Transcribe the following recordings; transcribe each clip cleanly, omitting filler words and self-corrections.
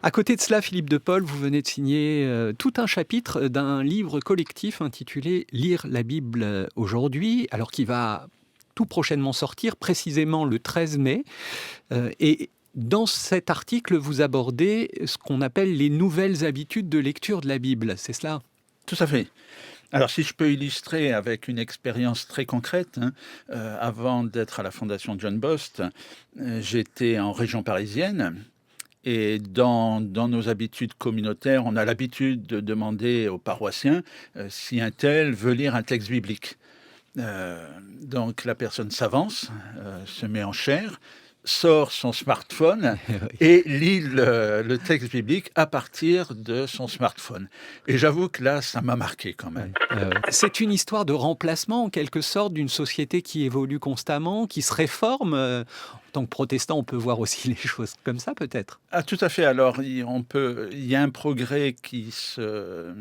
À côté de cela, Philippe de Paul, vous venez de signer tout un chapitre d'un livre collectif intitulé « Lire la Bible aujourd'hui », alors qui va tout prochainement sortir, précisément le 13 mai. Et dans cet article, vous abordez ce qu'on appelle les nouvelles habitudes de lecture de la Bible, c'est cela ? Tout à fait. Alors, si je peux illustrer avec une expérience très concrète, avant d'être à la Fondation John Bost, j'étais en région parisienne. Et dans nos habitudes communautaires, on a l'habitude de demander aux paroissiens si un tel veut lire un texte biblique. Donc la personne s'avance, se met en chair, sort son smartphone et lit le texte biblique à partir de son smartphone. Et j'avoue que là, ça m'a marqué quand même. C'est une histoire de remplacement, en quelque sorte, d'une société qui évolue constamment, qui se réforme. En tant que protestant, on peut voir aussi les choses comme ça, peut-être. Ah, tout à fait. Alors, il y a un progrès qui se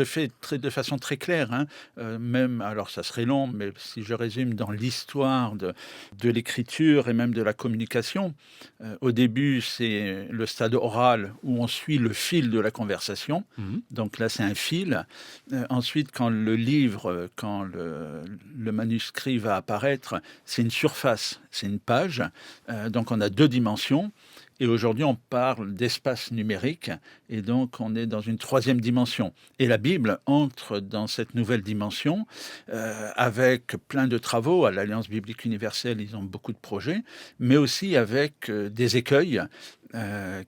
fait de façon très claire, même, alors ça serait long, mais si je résume dans l'histoire de l'écriture et même de la communication, au début c'est le stade oral où on suit le fil de la conversation, donc là c'est un fil. Ensuite quand le manuscrit va apparaître, c'est une surface, c'est une page, donc on a 2 dimensions. Et aujourd'hui, on parle d'espace numérique et donc on est dans une 3e dimension. Et la Bible entre dans cette nouvelle dimension avec plein de travaux. À l'Alliance biblique universelle, ils ont beaucoup de projets, mais aussi avec des écueils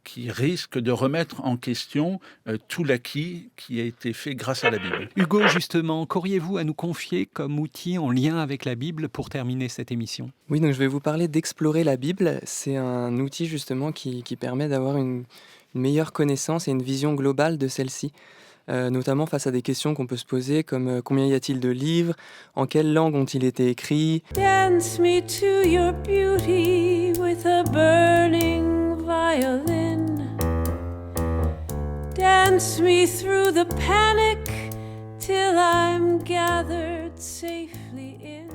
qui risquent de remettre en question tout l'acquis qui a été fait grâce à la Bible. Hugo, justement, qu'auriez-vous à nous confier comme outil en lien avec la Bible pour terminer cette émission ? Oui, donc je vais vous parler d'Explorer la Bible. C'est un outil justement qui permet d'avoir une meilleure connaissance et une vision globale de celle-ci. Notamment face à des questions qu'on peut se poser comme combien y a-t-il de livres, en quelle langue ont-ils été écrits. Dance me to your beauty with a burning violin. Dance me through the panic till I'm gathered safely in.